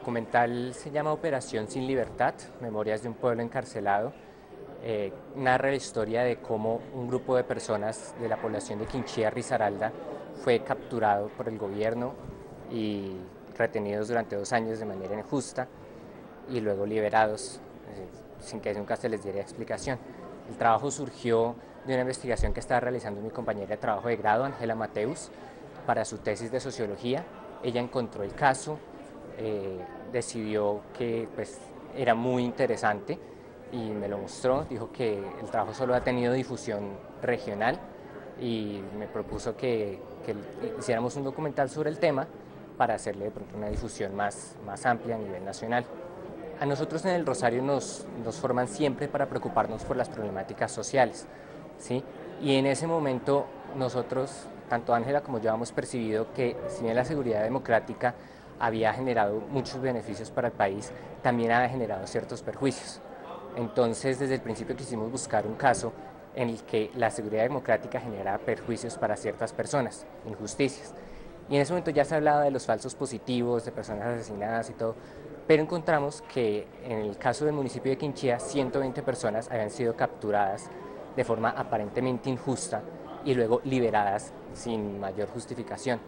documental se llama Operación Sin Libertad, Memorias de un pueblo encarcelado. Narra la historia de cómo un grupo de personas de la población de Quinchía, Risaralda, fue capturado por el gobierno y retenidos durante 2 años de manera injusta y luego liberados sin que nunca se les diera explicación. El trabajo surgió de una investigación que estaba realizando mi compañera de trabajo de grado, Ángela Mateus, para su tesis de sociología. Ella encontró el caso, decidió que pues, era muy interesante y me lo mostró, dijo que el trabajo solo ha tenido difusión regional y me propuso que hiciéramos un documental sobre el tema para hacerle de pronto una difusión más amplia a nivel nacional. A nosotros en el Rosario nos forman siempre para preocuparnos por las problemáticas sociales, ¿sí? Y en ese momento nosotros, tanto Ángela como yo, hemos percibido que si bien la seguridad democrática había generado muchos beneficios para el país, también ha generado ciertos perjuicios. Entonces, desde el principio quisimos buscar un caso en el que la seguridad democrática generara perjuicios para ciertas personas, injusticias. Y en ese momento ya se hablaba de los falsos positivos, de personas asesinadas y todo, pero encontramos que en el caso del municipio de Quinchía, 120 personas habían sido capturadas de forma aparentemente injusta y luego liberadas sin mayor justificación.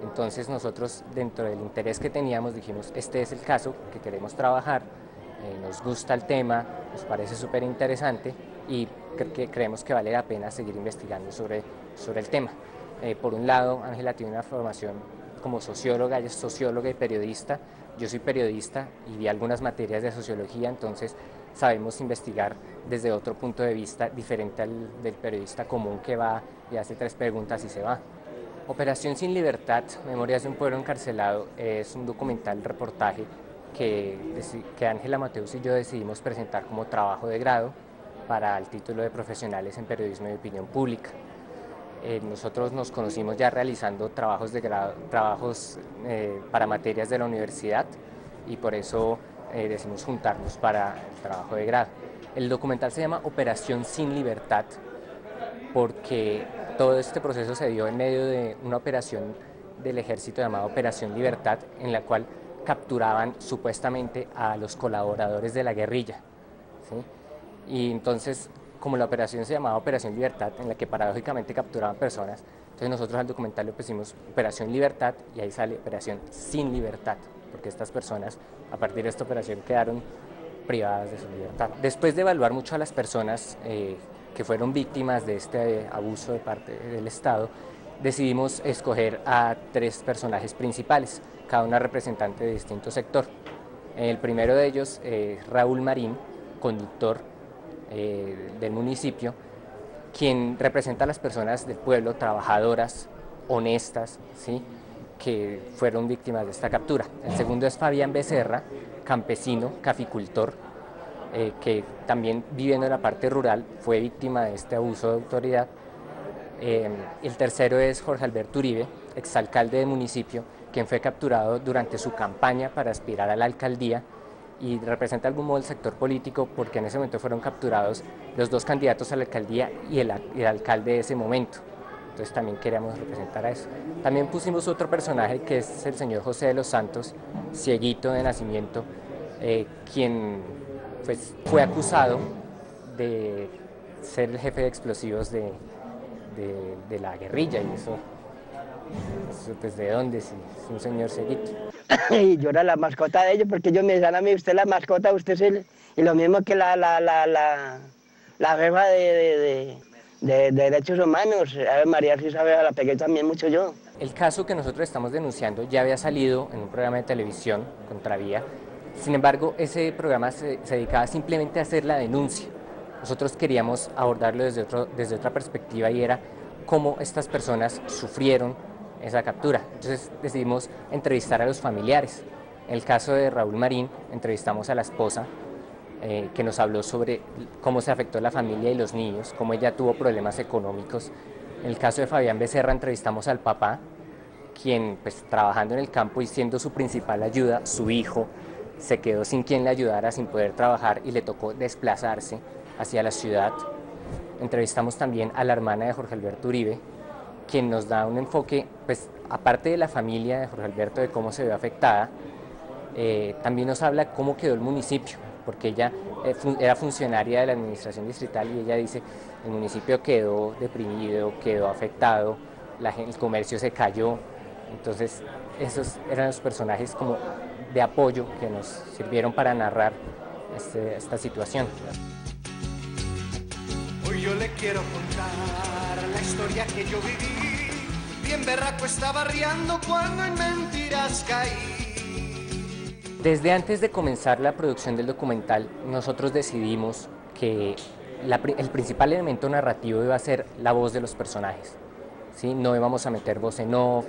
Entonces nosotros, dentro del interés que teníamos, dijimos, este es el caso que queremos trabajar, nos gusta el tema, nos parece súper interesante y creemos que vale la pena seguir investigando sobre el tema. Por un lado, Ángela tiene una formación como socióloga, ella es socióloga y periodista, yo soy periodista y vi algunas materias de sociología, entonces sabemos investigar desde otro punto de vista diferente al del periodista común que va y hace 3 preguntas y se va. Operación Sin Libertad, Memorias de un pueblo encarcelado, es un documental reportaje que Ángela Mateus y yo decidimos presentar como trabajo de grado para el título de Profesionales en Periodismo y Opinión Pública. Nosotros nos conocimos ya realizando trabajos de grado, para materias de la universidad y por eso decidimos juntarnos para el trabajo de grado. El documental se llama Operación Sin Libertad porque todo este proceso se dio en medio de una operación del ejército llamada Operación Libertad, en la cual capturaban supuestamente a los colaboradores de la guerrilla, ¿sí? Y entonces, como la operación se llamaba Operación Libertad, en la que paradójicamente capturaban personas, entonces nosotros al documental le pusimos Operación Libertad y ahí sale Operación Sin Libertad, porque estas personas a partir de esta operación quedaron privadas de su libertad. Después de evaluar mucho a las personas que fueron víctimas de este abuso de parte del Estado, decidimos escoger a 3 personajes principales, cada una representante de distinto sector. El primero de ellos es Raúl Marín, conductor del municipio, quien representa a las personas del pueblo, trabajadoras, honestas, ¿sí?, que fueron víctimas de esta captura. El segundo es Fabián Becerra, campesino, caficultor, que también viviendo en la parte rural fue víctima de este abuso de autoridad. El tercero es Jorge Alberto Uribe, exalcalde del municipio, quien fue capturado durante su campaña para aspirar a la alcaldía y representa de algún modo el sector político porque en ese momento fueron capturados los 2 candidatos a la alcaldía y el alcalde de ese momento. Entonces también queríamos representar a eso. También pusimos otro personaje que es el señor José de los Santos, cieguito de nacimiento, quien pues, fue acusado de ser el jefe de explosivos de la guerrilla y eso pues de dónde, si es un señor cieguito. Y yo era la mascota de ellos porque ellos me decían a mí, usted es la mascota, usted es el... Y lo mismo que la jefa de derechos humanos, a ver, María sí sabe, la pegué también mucho yo. El caso que nosotros estamos denunciando ya había salido en un programa de televisión, Contravía. Sin embargo, ese programa se dedicaba simplemente a hacer la denuncia. Nosotros queríamos abordarlo desde otra perspectiva y era cómo estas personas sufrieron esa captura. Entonces decidimos entrevistar a los familiares. En el caso de Raúl Marín, entrevistamos a la esposa, que nos habló sobre cómo se afectó la familia y los niños, cómo ella tuvo problemas económicos. En el caso de Fabián Becerra entrevistamos al papá, quien pues trabajando en el campo y siendo su principal ayuda, su hijo, se quedó sin quien le ayudara, sin poder trabajar y le tocó desplazarse hacia la ciudad. Entrevistamos también a la hermana de Jorge Alberto Uribe, quien nos da un enfoque, pues aparte de la familia de Jorge Alberto, de cómo se ve afectada, También nos habla cómo quedó el municipio, porque ella era funcionaria de la administración distrital y ella dice, el municipio quedó deprimido, quedó afectado, el comercio se cayó. Entonces esos eran los personajes como de apoyo que nos sirvieron para narrar esta situación. Hoy yo le quiero contar la historia que yo viví, bien berraco estaba riendo cuando en mentiras caí. Desde antes de comenzar la producción del documental, nosotros decidimos que el principal elemento narrativo iba a ser la voz de los personajes, ¿sí? No íbamos a meter voz en off,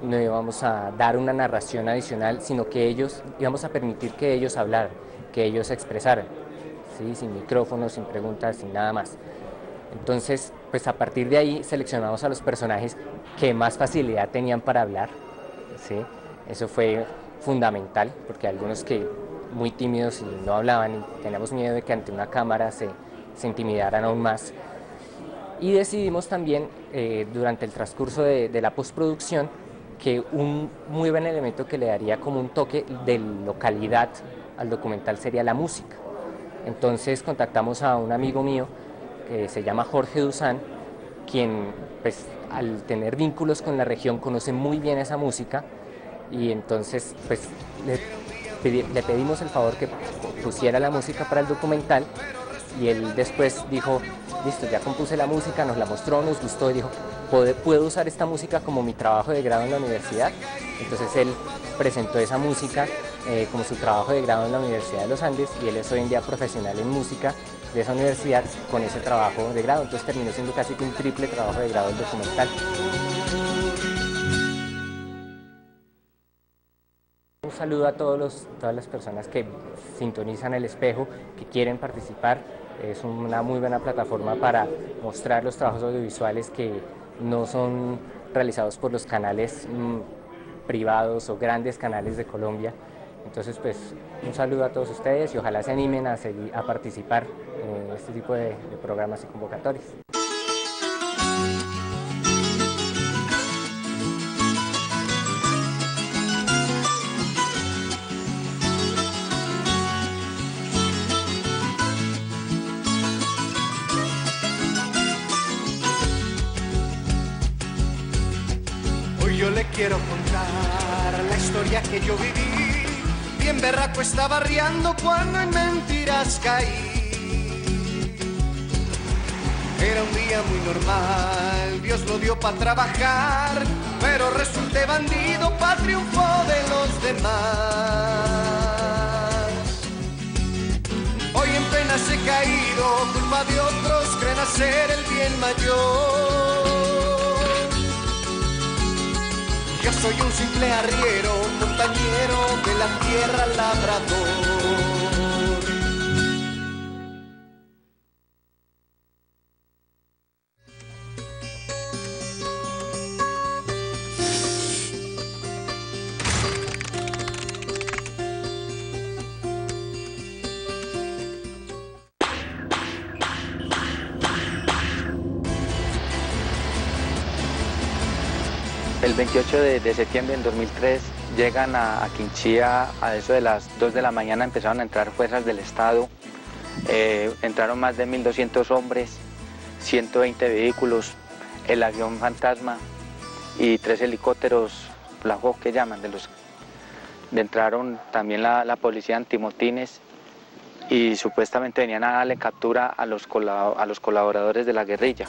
no íbamos a dar una narración adicional, sino que íbamos a permitir que ellos hablaran, que ellos expresaran, ¿sí? Sin micrófonos, sin preguntas, sin nada más. Entonces, pues a partir de ahí seleccionamos a los personajes que más facilidad tenían para hablar, ¿sí? Eso fue fundamental, porque algunos que muy tímidos y no hablaban y teníamos miedo de que ante una cámara se intimidaran aún más. Y decidimos también, durante el transcurso de la postproducción, que un muy buen elemento que le daría como un toque de localidad al documental sería la música. Entonces contactamos a un amigo mío que se llama Jorge Duzán, quien pues, al tener vínculos con la región conoce muy bien esa música, y entonces pues le pedimos el favor que pusiera la música para el documental, y él después dijo, listo, ya compuse la música, nos la mostró, nos gustó y dijo, ¿puedo usar esta música como mi trabajo de grado en la universidad? Entonces él presentó esa música como su trabajo de grado en la Universidad de los Andes, y él es hoy en día profesional en música de esa universidad con ese trabajo de grado, entonces terminó siendo casi que un triple trabajo de grado del documental. Un saludo a todas las personas que sintonizan El Espejo, que quieren participar. Es una muy buena plataforma para mostrar los trabajos audiovisuales que no son realizados por los canales privados o grandes canales de Colombia. Entonces, pues, un saludo a todos ustedes y ojalá se animen a participar en este tipo de programas y convocatorias. Yo le quiero contar la historia que yo viví, bien berraco estaba riendo cuando en mentiras caí. Era un día muy normal, Dios lo dio para trabajar, pero resulté bandido pa' triunfo de los demás. Hoy en penas he caído, culpa de otros, creen hacer el bien mayor. Yo soy un simple arriero, montañero de la tierra labrador. El 28 de septiembre del 2003 llegan a Quinchía a eso de las 2 de la mañana, empezaron a entrar fuerzas del Estado, entraron más de 1.200 hombres, 120 vehículos, el avión fantasma y 3 helicópteros, la Hawk que llaman, entraron también la policía antimotines y supuestamente venían a darle captura a los colaboradores de la guerrilla.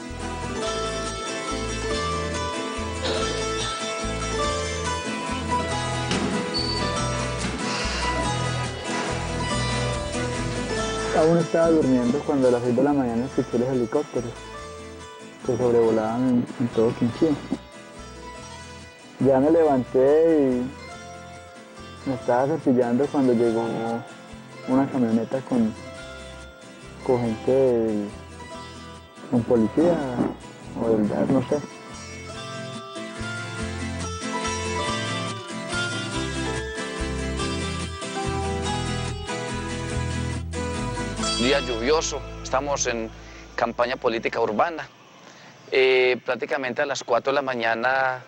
Aún estaba durmiendo cuando a las 6 de la mañana escuché los helicópteros que sobrevolaban en todo Quinchía. Ya me levanté y me estaba cepillando cuando llegó una camioneta con gente, con policía o del GAR, no sé. Día lluvioso, estamos en campaña política urbana. Prácticamente a las 4 de la mañana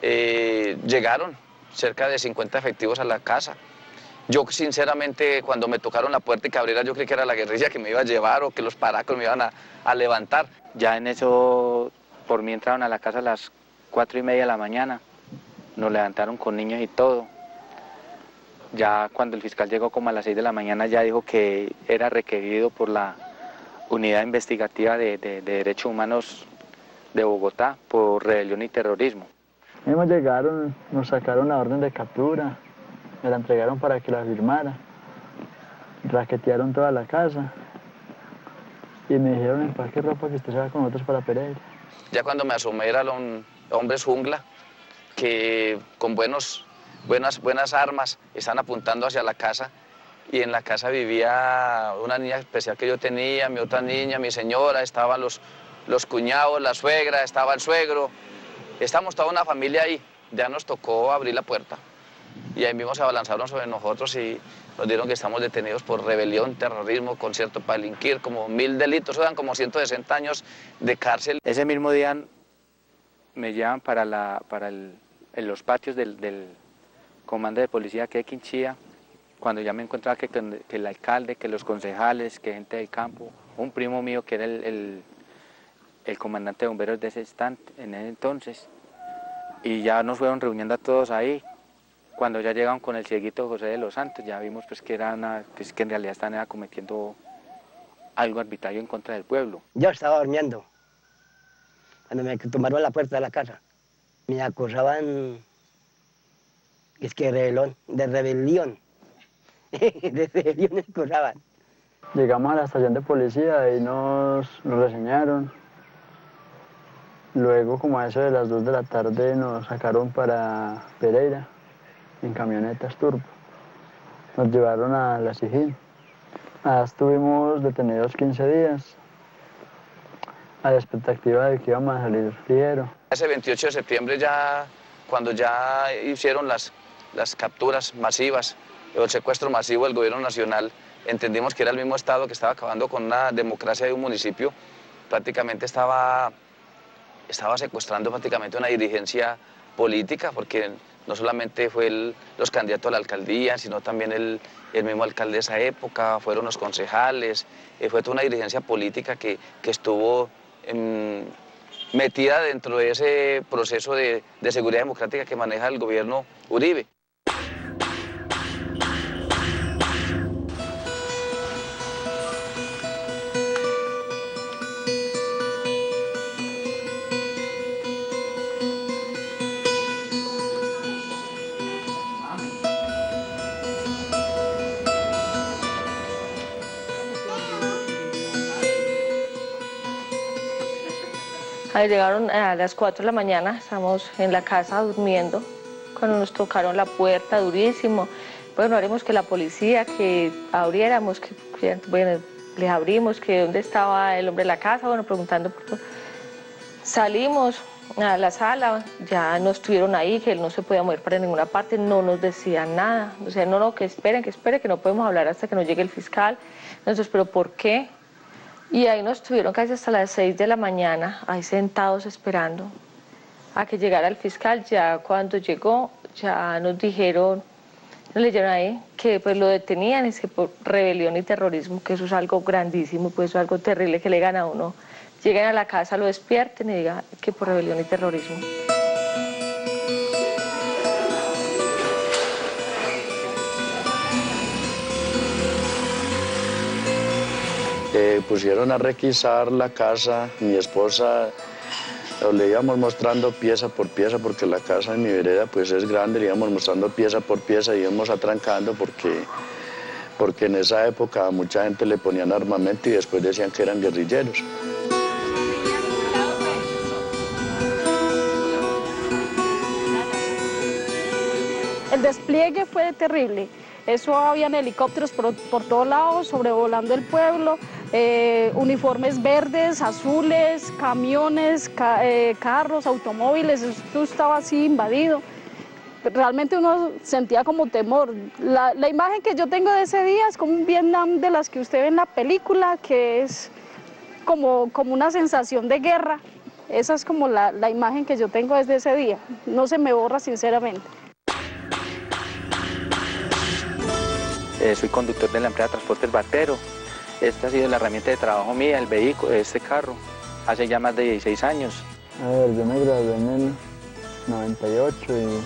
llegaron cerca de 50 efectivos a la casa. Yo sinceramente cuando me tocaron la puerta y que abriera yo creí que era la guerrilla que me iba a llevar o que los paracos me iban a levantar. Ya en eso, por mí entraron a la casa a las 4:30 de la mañana, nos levantaron con niños y todo. Ya cuando el fiscal llegó como a las 6 de la mañana ya dijo que era requerido por la Unidad Investigativa de Derechos Humanos de Bogotá por rebelión y terrorismo. Ellos llegaron, nos sacaron la orden de captura, me la entregaron para que la firmara, raquetearon toda la casa y me dijeron: empaque ropa que usted se va con nosotros para Pereira. Ya cuando me asomé eran hombres jungla que con buenas armas están apuntando hacia la casa, y en la casa vivía una niña especial que yo tenía, mi otra niña, mi señora, estaban los cuñados, la suegra, estaba el suegro, estamos toda una familia ahí. Ya nos tocó abrir la puerta y ahí mismo se abalanzaron sobre nosotros y nos dijeron que estamos detenidos por rebelión, terrorismo, concierto para delinquir, como 1000 delitos, o sea, como 160 años de cárcel. Ese mismo día me llevan en los patios del comando de policía que de Quinchía, cuando ya me encontraba que el alcalde, que los concejales, que gente del campo, un primo mío que era el comandante de bomberos de ese instante, en ese entonces, y ya nos fueron reuniendo a todos ahí. Cuando ya llegaron con el cieguito José de los Santos, ya vimos pues que en realidad estaban cometiendo algo arbitrario en contra del pueblo. Yo estaba durmiendo cuando me tomaron la puerta de la casa. Me acusaban de rebelión, de rebelión me acusaban. Llegamos a la estación de policía y nos reseñaron. Luego, como a eso de las 2 de la tarde, nos sacaron para Pereira en camionetas turbo. Nos llevaron a la Sijín. Allá estuvimos detenidos 15 días, a la expectativa de que íbamos a salir ligero. Ese 28 de septiembre, cuando ya hicieron las capturas masivas, el secuestro masivo del gobierno nacional, entendimos que era el mismo Estado que estaba acabando con una democracia de un municipio. Prácticamente estaba secuestrando prácticamente una dirigencia política, porque no solamente fue los candidatos a la alcaldía, sino también el mismo alcalde de esa época, fueron los concejales, fue toda una dirigencia política que estuvo metida dentro de ese proceso de seguridad democrática que maneja el gobierno Uribe. Llegaron a las 4 de la mañana, estamos en la casa durmiendo, cuando nos tocaron la puerta durísimo. Bueno, haremos que la policía, que abriéramos, bueno, les abrimos, que dónde estaba el hombre de la casa, bueno, preguntando por todo. Salimos a la sala, ya no estuvieron ahí, que él no se podía mover para ninguna parte, no nos decían nada. O sea, no, que esperen, que no podemos hablar hasta que nos llegue el fiscal. Nosotros, ¿pero por qué? Y ahí nos estuvieron casi hasta las 6 de la mañana, ahí sentados esperando a que llegara el fiscal. Ya cuando llegó, ya nos dijeron, nos leyeron ahí que pues lo detenían, es que por rebelión y terrorismo, que eso es algo grandísimo, pues eso es algo terrible que le gana a uno. Lleguen a la casa, lo despierten y digan que por rebelión y terrorismo. Pusieron a requisar la casa, mi esposa le íbamos mostrando pieza por pieza, porque la casa en mi vereda pues es grande, le íbamos mostrando pieza por pieza y íbamos atrancando porque en esa época a mucha gente le ponían armamento y después decían que eran guerrilleros. El despliegue fue terrible. Eso habían helicópteros por todos lados, sobrevolando el pueblo, uniformes verdes, azules, camiones, carros, automóviles, esto estaba así invadido. Realmente uno sentía como temor. La imagen que yo tengo de ese día es como un Vietnam de las que usted ve en la película, que es como una sensación de guerra. Esa es como la imagen que yo tengo desde ese día. No se me borra, sinceramente. soy conductor de la empresa de transportes Bartero. Esta ha sido la herramienta de trabajo mía, el vehículo, este carro, hace ya más de 16 años. A ver, yo me gradué en el 98 y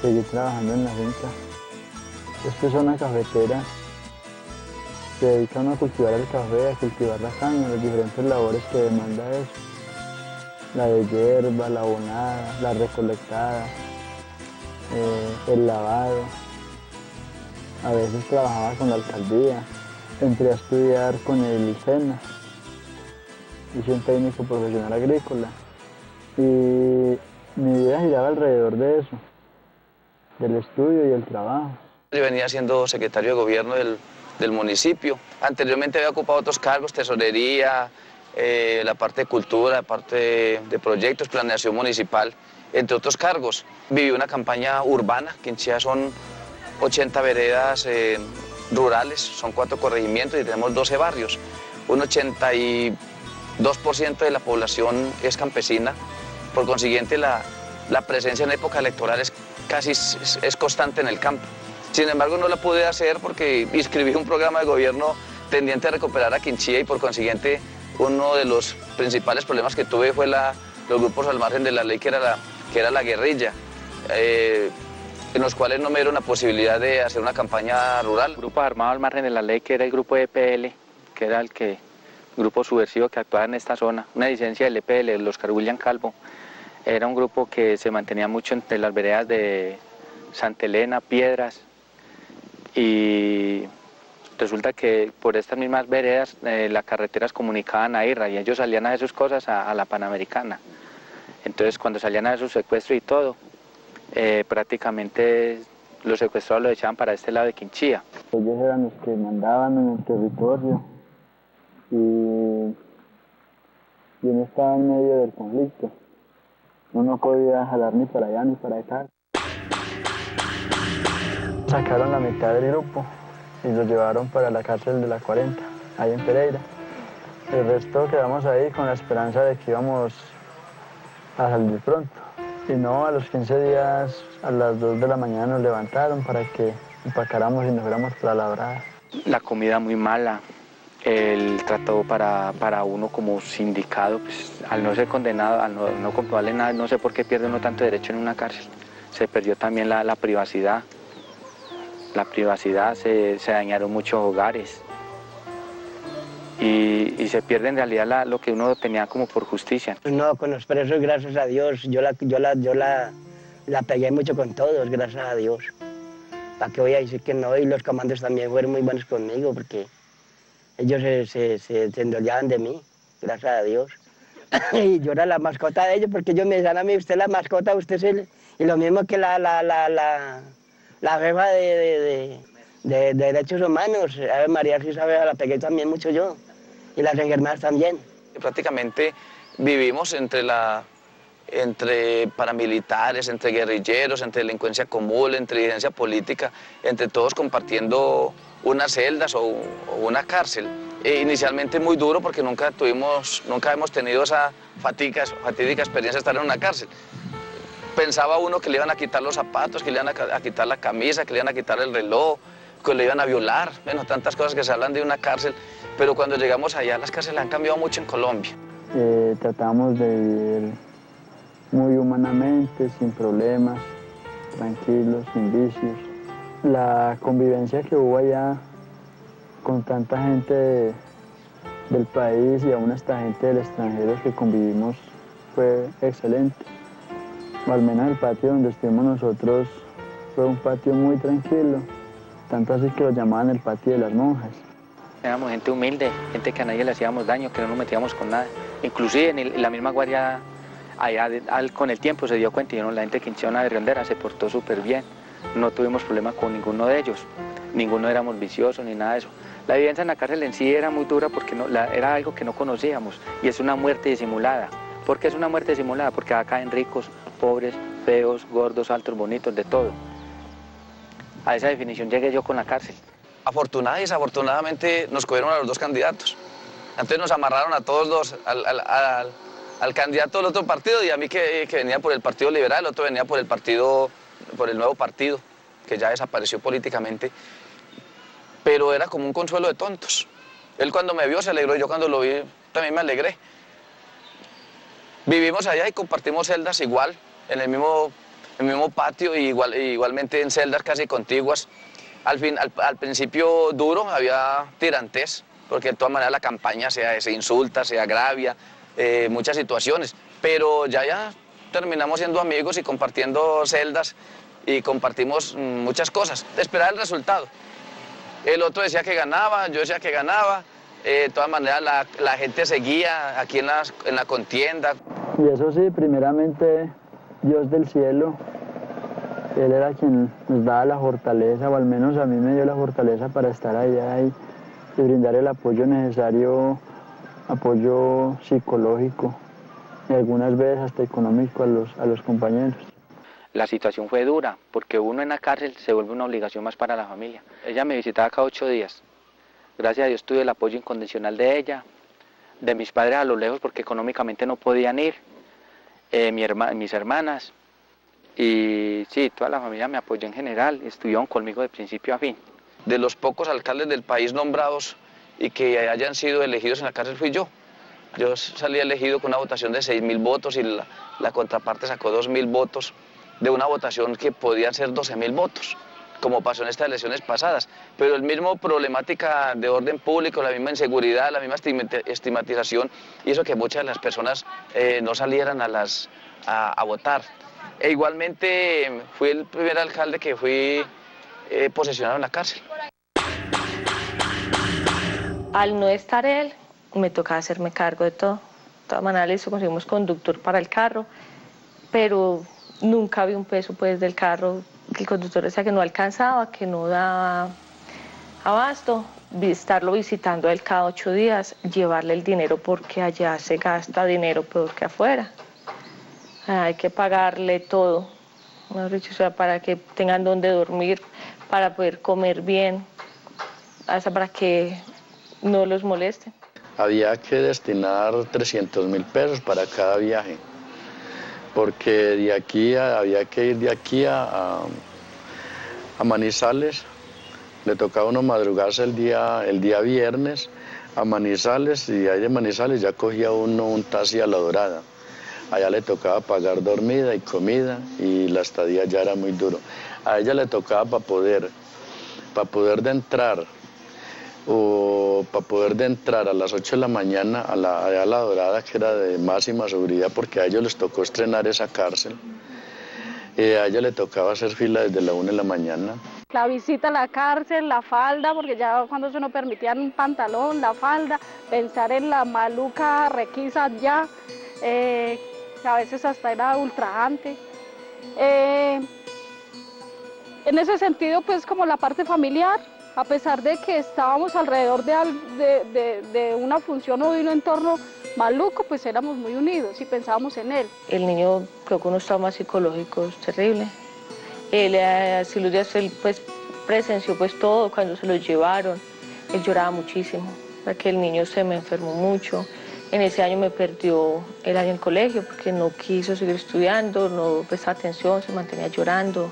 seguí trabajando en la finca. Esta es una cafetera. Se dedica uno a cultivar el café, a cultivar la caña, las diferentes labores que demanda eso. La de hierba, la abonada, la recolectada, el lavado. A veces trabajaba con la alcaldía. Entré a estudiar con el SENA. Hice un técnico profesional agrícola. Y mi vida giraba alrededor de eso, del estudio y el trabajo. Yo venía siendo secretario de gobierno del municipio. Anteriormente había ocupado otros cargos, tesorería, la parte de cultura, la parte de proyectos, planeación municipal, entre otros cargos. Viví una campaña urbana, que en Chía son 80 veredas rurales, son 4 corregimientos y tenemos 12 barrios. Un 82% de la población es campesina, por consiguiente la presencia en época electoral es constante en el campo. Sin embargo, no la pude hacer porque inscribí un programa de gobierno tendiente a recuperar a Quinchía y por consiguiente uno de los principales problemas que tuve fue los grupos al margen de la ley que era la guerrilla, en los cuales no me dieron la posibilidad de hacer una campaña rural. El grupo armado al margen de la ley, que era el grupo EPL, que era el grupo subversivo que actuaba en esta zona, una licencia del EPL, el Oscar William Calvo, era un grupo que se mantenía mucho entre las veredas de Santa Elena, Piedras, y resulta que por estas mismas veredas las carreteras comunicaban a Irra y ellos salían a hacer sus cosas a la Panamericana. Entonces cuando salían a hacer sus secuestros y todo, prácticamente los secuestrados los echaban para este lado de Quinchía. Ellos eran los que mandaban en el territorio y uno estaba en medio del conflicto. Uno no podía jalar ni para allá ni para acá. Sacaron la mitad del grupo y lo llevaron para la cárcel de la 40, ahí en Pereira. El resto quedamos ahí con la esperanza de que íbamos a salir pronto. Y no, a los 15 días, a las 2 de la mañana nos levantaron para que empacáramos y nos fuéramos para la brada. La comida muy mala, el trato para uno como sindicado, pues, al no ser condenado, al no comprobarle nada, no sé por qué pierde uno tanto derecho en una cárcel. Se perdió también la privacidad. La privacidad, se dañaron muchos hogares y se pierde en realidad lo que uno tenía como por justicia. No, con los presos, gracias a Dios, yo la pegué mucho con todos, gracias a Dios. ¿Para qué voy a decir que no? Y los comandos también fueron muy buenos conmigo porque ellos se enrollaban de mí, gracias a Dios. Y yo era la mascota de ellos porque ellos me decían a mí, usted es la mascota, usted es el... Y lo mismo que la jefa de derechos humanos, a ver, María Isabel, la pegué también mucho yo, y las enfermeras también. Prácticamente vivimos entre paramilitares, entre guerrilleros, entre delincuencia común, entre dirigencia política, entre todos compartiendo unas celdas o una cárcel. Inicialmente muy duro porque nunca hemos tenido esa fatídica experiencia de estar en una cárcel. Pensaba uno que le iban a quitar los zapatos, que le iban a quitar la camisa, que le iban a quitar el reloj, que le iban a violar, bueno, tantas cosas que se hablan de una cárcel, pero cuando llegamos allá las cárceles han cambiado mucho en Colombia. Tratamos de vivir muy humanamente, sin problemas, tranquilos, sin vicios. La convivencia que hubo allá con tanta gente del país y aún hasta gente del extranjero que convivimos fue excelente. Al menos el patio donde estuvimos nosotros fue un patio muy tranquilo, tanto así que lo llamaban el patio de las monjas. Éramos gente humilde, gente que a nadie le hacíamos daño, que no nos metíamos con nada. Inclusive en la misma guardia, allá con el tiempo se dio cuenta y la gente de Quinchía, una berriondera, se portó súper bien. No tuvimos problema con ninguno de ellos, ninguno éramos viciosos ni nada de eso. La vivencia en la cárcel en sí era muy dura porque era algo que no conocíamos y es una muerte disimulada. ¿Por qué es una muerte disimulada? Porque acá caen ricos, pobres, feos, gordos, altos, bonitos, de todo. A esa definición llegué yo con la cárcel. Afortunadamente y desafortunadamente nos cogieron a los dos candidatos. Entonces nos amarraron a todos dos, al candidato del otro partido y a mí que venía por el Partido Liberal, el otro venía por el Nuevo Partido, que ya desapareció políticamente. pero era como un consuelo de tontos. Él cuando me vio se alegró, y yo cuando lo vi también me alegré. Vivimos allá y compartimos celdas igual, en el mismo patio, y igualmente en celdas casi contiguas. Al principio duro, había tirantes, porque de todas maneras la campaña se insulta, se agravia, muchas situaciones, pero ya terminamos siendo amigos y compartiendo celdas y compartimos muchas cosas. Esperar el resultado. El otro decía que ganaba, yo decía que ganaba. De todas maneras la gente seguía aquí en la contienda. Y eso sí, primeramente Dios del cielo, Él era quien nos daba la fortaleza, o al menos a mí me dio la fortaleza para estar allá y brindar el apoyo necesario, apoyo psicológico y algunas veces hasta económico a los compañeros. La situación fue dura, porque uno en la cárcel se vuelve una obligación más para la familia. Ella me visitaba cada 8 días. Gracias a Dios tuve el apoyo incondicional de ella, de mis padres a lo lejos porque económicamente no podían ir, mis hermanas, y sí, toda la familia me apoyó en general, estuvieron conmigo de principio a fin. De los pocos alcaldes del país nombrados y que hayan sido elegidos en la cárcel fui yo. Yo salí elegido con una votación de 6.000 votos y la contraparte sacó 2.000 votos de una votación que podían ser 12.000 votos, como pasó en estas elecciones pasadas. Pero el mismo problemática de orden público, la misma inseguridad, la misma estigmatización hizo que muchas de las personas no salieran a votar. E igualmente fui el primer alcalde que fui posesionado en la cárcel. Al no estar él, me tocaba hacerme cargo de todo. De todas maneras, conseguimos conductor para el carro, pero nunca vi un peso pues del carro. El conductor decía que no alcanzaba, que no daba abasto. Estarlo visitando a él cada 8 días, llevarle el dinero porque allá se gasta dinero peor que afuera. Hay que pagarle todo, mejor dicho, o sea, para que tengan donde dormir, para poder comer bien, hasta para que no los molesten. Había que destinar 300.000 pesos para cada viaje, porque había que ir de aquí a Manizales. Le tocaba a uno madrugarse el día viernes a Manizales, y ahí de Manizales ya cogía uno un taxi a La Dorada. Allá le tocaba pagar dormida y comida, y la estadía ya era muy duro. A ella le tocaba para poder entrar a las 8 de la mañana a La Dorada, que era de máxima seguridad, porque a ellos les tocó estrenar esa cárcel. A ella le tocaba hacer fila desde la 1 de la mañana. La visita a la cárcel, la falda, porque ya cuando se nos permitían un pantalón, la falda, pensar en la maluca requisa ya, a veces hasta era ultrajante. En ese sentido, pues como la parte familiar, a pesar de que estábamos alrededor de una función o de un entorno maluco, pues éramos muy unidos y pensábamos en él. El niño quedó con unos traumas psicológicos terribles. Él, así los días, él pues presenció pues todo cuando se lo llevaron. Él lloraba muchísimo, porque el niño se me enfermó mucho. En ese año me perdió el año en colegio porque no quiso seguir estudiando, no prestaba atención, se mantenía llorando.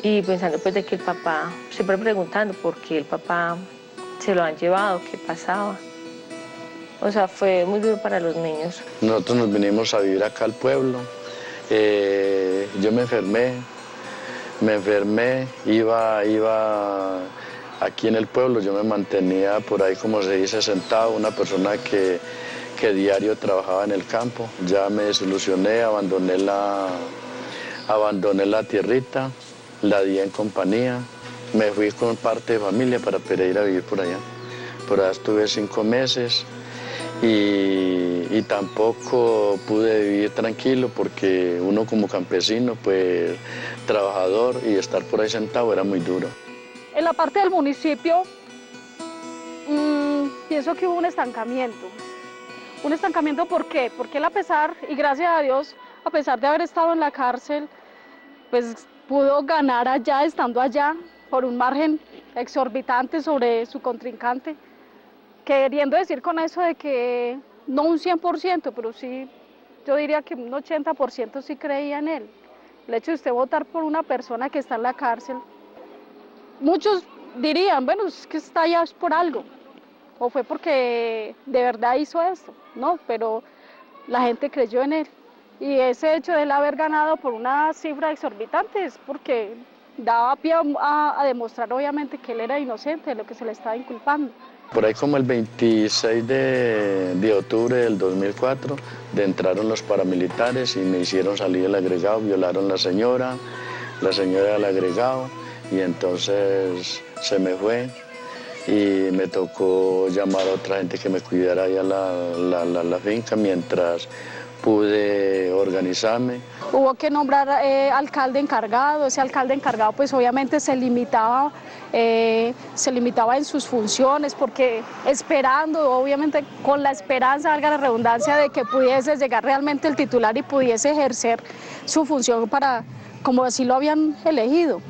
Y pensando pues de que el papá, siempre preguntando por qué el papá se lo han llevado, qué pasaba. O sea, fue muy duro para los niños. Nosotros nos vinimos a vivir acá al pueblo. Yo me enfermé, iba aquí en el pueblo, yo me mantenía por ahí, como se dice, sentado, una persona que diario trabajaba en el campo. Ya me desilusioné, abandoné la tierrita, la di en compañía, me fui con parte de familia para Pereira a vivir por allá. Por allá estuve 5 meses y tampoco pude vivir tranquilo porque uno como campesino, pues trabajador, y estar por ahí sentado era muy duro. En la parte del municipio, pienso que hubo un estancamiento. ¿Un estancamiento por qué? Porque él, a pesar, y gracias a Dios, a pesar de haber estado en la cárcel, pues pudo ganar allá, estando allá, por un margen exorbitante sobre su contrincante, queriendo decir con eso de que no un 100%, pero sí, yo diría que un 80% sí creía en él. El hecho de usted votar por una persona que está en la cárcel, muchos dirían, bueno, es que está allá por algo, o fue porque de verdad hizo esto, no, pero la gente creyó en él. Y ese hecho de él haber ganado por una cifra exorbitante es porque daba pie a demostrar obviamente que él era inocente de lo que se le estaba inculpando. Por ahí como el 26 de octubre del 2004 entraron los paramilitares y me hicieron salir el agregado, violaron a la señora del agregado, y entonces se me fue y me tocó llamar a otra gente que me cuidara allá la finca mientras pude organizarme. Hubo que nombrar alcalde encargado. Ese alcalde encargado pues obviamente se limitaba en sus funciones, porque esperando, obviamente con la esperanza, valga la redundancia, de que pudiese llegar realmente el titular y pudiese ejercer su función como así lo habían elegido.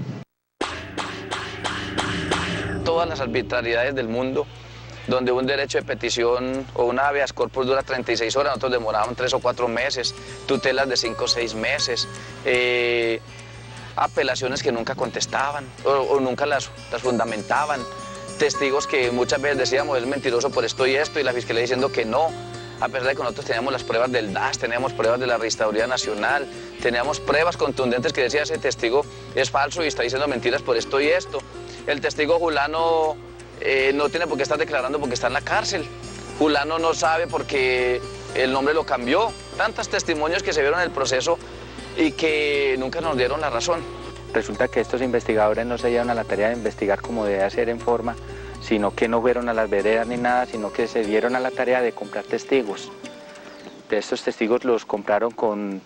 Todas las arbitrariedades del mundo, donde un derecho de petición o una habeas corpus dura 36 horas, nosotros demoraban 3 o 4 meses, tutelas de 5 o 6 meses, apelaciones que nunca contestaban o nunca las fundamentaban, testigos que muchas veces decíamos es mentiroso por esto y esto, y la fiscalía diciendo que no, a pesar de que nosotros teníamos las pruebas del DAS, teníamos pruebas de la Registraduría Nacional, teníamos pruebas contundentes que decía ese testigo es falso y está diciendo mentiras por esto y esto. El testigo Julano no tiene por qué estar declarando porque está en la cárcel. Julano no sabe porque el nombre lo cambió. Tantos testimonios que se vieron en el proceso y que nunca nos dieron la razón. Resulta que estos investigadores no se dieron a la tarea de investigar como debe hacer en forma, sino que no fueron a las veredas ni nada, sino que se dieron a la tarea de comprar testigos. De estos testigos los compraron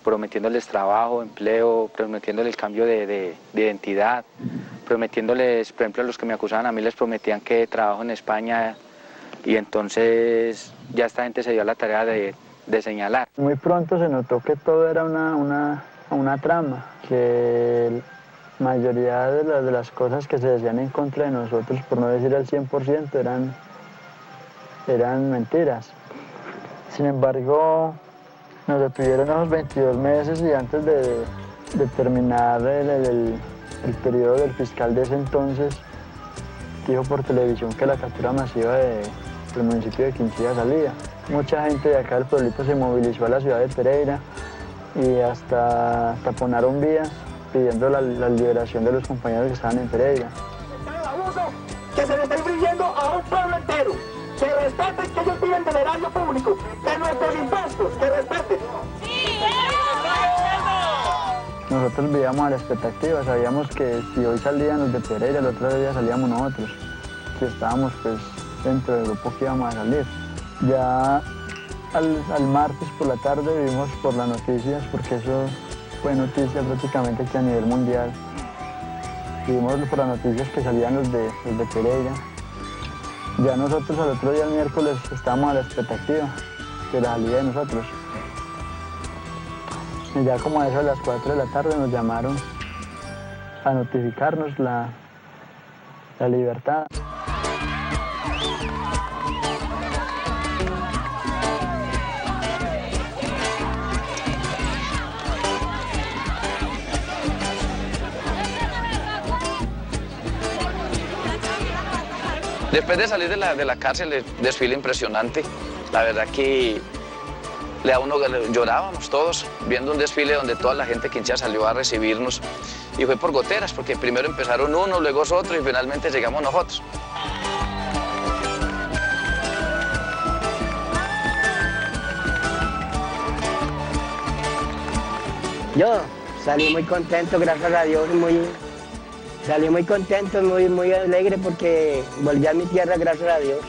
prometiéndoles trabajo, empleo, prometiéndoles el cambio de identidad, prometiéndoles, por ejemplo, a los que me acusaban a mí les prometían que trabajo en España, y entonces ya esta gente se dio a la tarea de señalar. Muy pronto se notó que todo era una trama, que la mayoría de las cosas que se decían en contra de nosotros, por no decir el 100%, eran mentiras. Sin embargo, nos detuvieron unos 22 meses y antes de terminar el periodo del fiscal de ese entonces, dijo por televisión que la captura masiva del municipio de Quinchía salía. Mucha gente de acá del pueblito se movilizó a la ciudad de Pereira y hasta taponaron vías pidiendo la liberación de los compañeros que estaban en Pereira. El abuso que se le está infringiendo a un pueblo entero. Que respeten que ellos viven del erario público, de nuestros impuestos, que respeten. Nosotros vivíamos a la expectativa, sabíamos que si hoy salían los de Pereira, el otro día salíamos nosotros, si estábamos pues dentro del grupo que íbamos a salir. Ya al martes por la tarde vimos por las noticias, porque eso fue noticia prácticamente que a nivel mundial, vimos por las noticias que salían los de Pereira. Ya nosotros al otro día, el miércoles, estábamos a la expectativa de la salida de nosotros. Y ya como a eso de las 4 de la tarde nos llamaron a notificarnos la libertad. Después de salir de la cárcel, el desfile impresionante. La verdad que llorábamos todos viendo un desfile donde toda la gente quinchía salió a recibirnos. Y fue por goteras, porque primero empezaron unos, luego otros y finalmente llegamos nosotros. Yo salí muy contento, gracias a Dios, salí muy contento, muy alegre porque volví a mi tierra, gracias a Dios.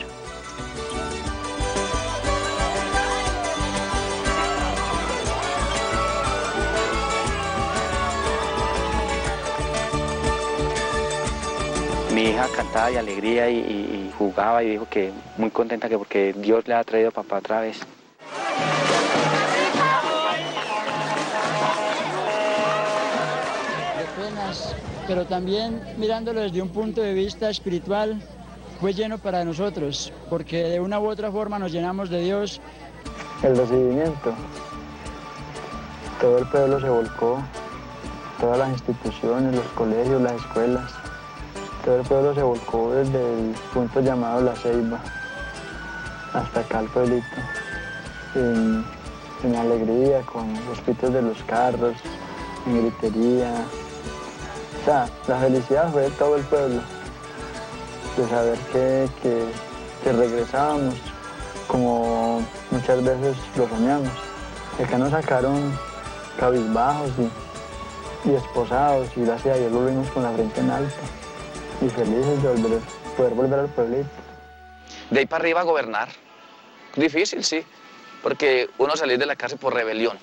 Mi hija cantaba de alegría y jugaba y dijo que muy contenta que porque Dios le ha traído a papá otra vez. Pero también mirándolo desde un punto de vista espiritual, fue lleno para nosotros, porque de una u otra forma nos llenamos de Dios. El recibimiento, todo el pueblo se volcó, todas las instituciones, los colegios, las escuelas, Todo el pueblo se volcó desde el punto llamado La Ceiba hasta acá al pueblito, en alegría, con los pitos de los carros, en gritería. O sea, la felicidad fue de todo el pueblo, de saber que regresábamos, como muchas veces lo soñamos. Acá nos sacaron cabizbajos y esposados, y gracias a Dios volvimos con la frente en alto y felices de poder volver al pueblito. De ahí para arriba a gobernar, difícil, sí, porque uno salir de la cárcel por rebelión.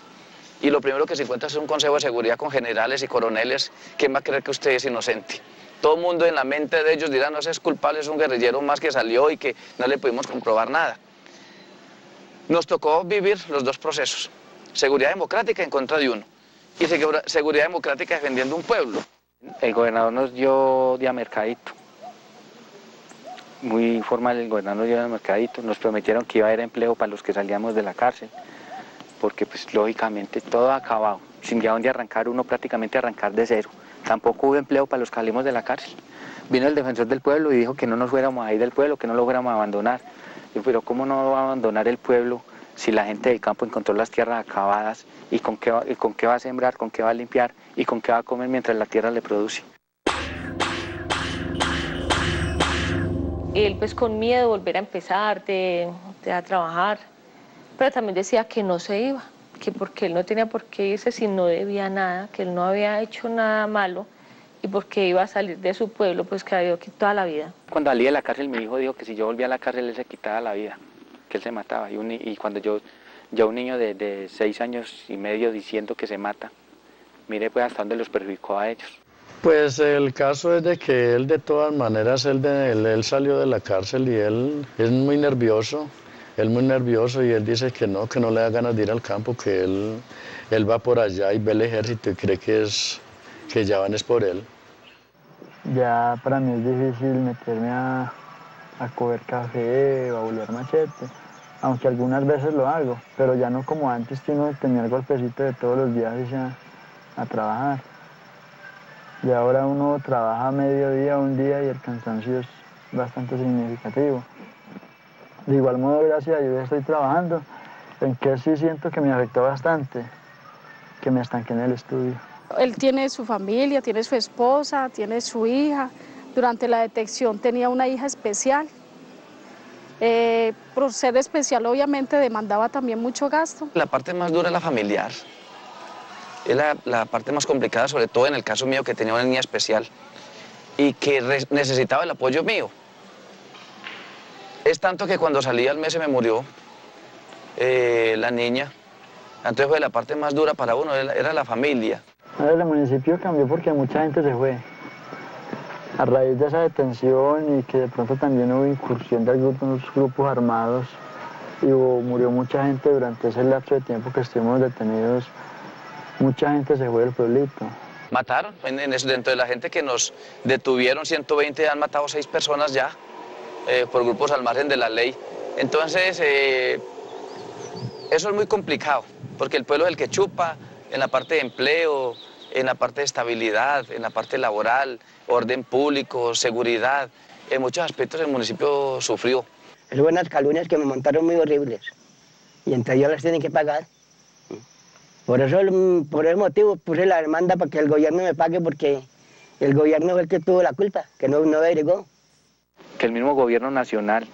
Y lo primero que se encuentra es un consejo de seguridad con generales y coroneles. ¿Quién va a creer que usted es inocente? Todo el mundo en la mente de ellos dirá, no, ese es culpable, es un guerrillero más que salió y que no le pudimos comprobar nada. Nos tocó vivir los dos procesos, seguridad democrática en contra de uno y seguridad democrática defendiendo un pueblo. El gobernador nos dio día mercadito, muy formal. El gobernador nos dio día mercadito, nos prometieron que iba a haber empleo para los que salíamos de la cárcel, porque pues lógicamente todo acabado, sin ya donde arrancar, uno prácticamente arrancar de cero. Tampoco hubo empleo para los que salimos de la cárcel. Vino el defensor del pueblo y dijo que no nos fuéramos a ir del pueblo, que no lo fuéramos a abandonar. Yo, pero ¿cómo no va a abandonar el pueblo si la gente del campo encontró las tierras acabadas? ¿Y con qué va a sembrar, con qué va a limpiar y con qué va a comer mientras la tierra le produce? Él pues con miedo de volver a empezar, a trabajar, pero también decía que no se iba, que porque él no tenía por qué irse si no debía nada, que él no había hecho nada malo y porque iba a salir de su pueblo, pues que había quitado toda la vida. Cuando salí de la cárcel, mi hijo dijo que si yo volvía a la cárcel, él se quitaba la vida, que él se mataba. Y cuando ya un niño de 6 años y medio diciendo que se mata, mire pues hasta dónde los perjudicó a ellos. Pues el caso es de que él de todas maneras, él salió de la cárcel y él es muy nervioso. Él muy nervioso y él dice que no le da ganas de ir al campo, que él va por allá y ve el ejército y cree que ya van es por él. Ya para mí es difícil meterme a coger café o a bolear machete, aunque algunas veces lo hago, pero ya no como antes, que uno tenía el golpecito de todos los días a trabajar. Y ahora uno trabaja a mediodía, un día, y el cansancio es bastante significativo. De igual modo, gracias a Dios estoy trabajando, en que sí siento que me afectó bastante, que me estanqué en el estudio. Él tiene su familia, tiene su esposa, tiene su hija. Durante la detección tenía una hija especial. Por ser especial, obviamente, demandaba también mucho gasto. La parte más dura es la familiar. Es la parte más complicada, sobre todo en el caso mío, que tenía una niña especial y que necesitaba el apoyo mío. Es tanto que cuando salí al mes se me murió la niña. Entonces fue la parte más dura para uno, era la familia. El municipio cambió porque mucha gente se fue. A raíz de esa detención y que de pronto también hubo incursión de algunos grupos armados y murió mucha gente durante ese lapso de tiempo que estuvimos detenidos, mucha gente se fue del pueblito. Mataron, dentro de la gente que nos detuvieron, 120 han matado 6 personas ya, por grupos al margen de la ley. Entonces, eso es muy complicado, porque el pueblo es el que chupa en la parte de empleo, en la parte de estabilidad, en la parte laboral, orden público, seguridad. En muchos aspectos el municipio sufrió. Es buenas calumnias que me montaron muy horribles y entre ellos las tienen que pagar. Por ese motivo puse la demanda para que el gobierno me pague, porque el gobierno fue el que tuvo la culpa, que no averiguó. Que el mismo gobierno nacional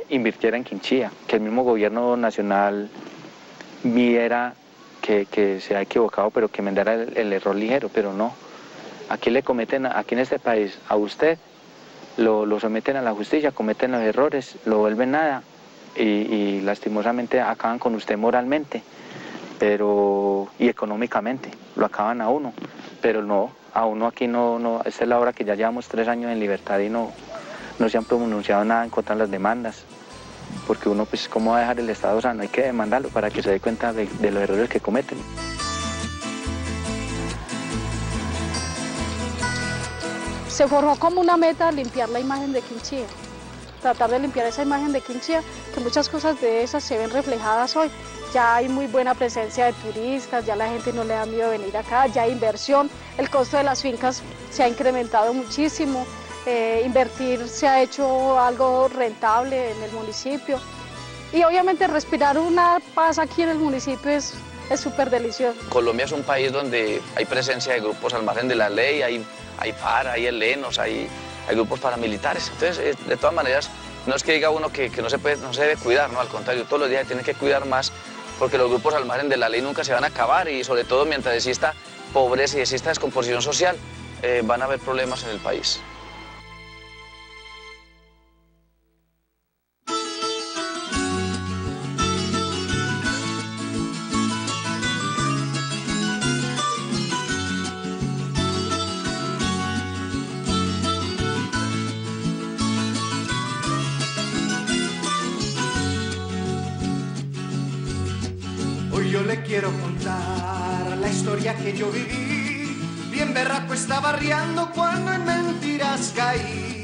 invirtiera en Quinchía, que el mismo gobierno nacional viera que se ha equivocado, pero que enmendara el error ligero, pero no. Aquí le cometen, aquí en este país, a usted lo someten a la justicia, cometen los errores, lo vuelven nada y lastimosamente acaban con usted moralmente, y económicamente, lo acaban a uno, pero no, a uno aquí no, esta es la hora que ya llevamos 3 años en libertad y no se han pronunciado nada en contra de las demandas. Porque uno, pues, ¿cómo va a dejar el Estado sano? Hay que demandarlo para que se dé cuenta de los errores que cometen. Se forjó como una meta limpiar la imagen de Quinchía. tratar de limpiar esa imagen de Quinchía, que muchas cosas de esas se ven reflejadas hoy. Ya hay muy buena presencia de turistas, ya la gente no le da miedo venir acá, ya hay inversión, el costo de las fincas se ha incrementado muchísimo, invertir se ha hecho algo rentable en el municipio y obviamente respirar una paz aquí en el municipio es súper delicioso. Colombia es un país donde hay presencia de grupos al margen de la ley, hay FARC, hay ELN, hay grupos paramilitares. Entonces, de todas maneras, no es que diga uno que no se debe cuidar, no, al contrario, todos los días tienen que cuidar más, porque los grupos al margen de la ley nunca se van a acabar y sobre todo mientras exista pobreza y exista descomposición social, van a haber problemas en el país. Hoy yo le quiero contar la historia que yo viví. Bien berraco estaba riendo cuando en mentiras caí.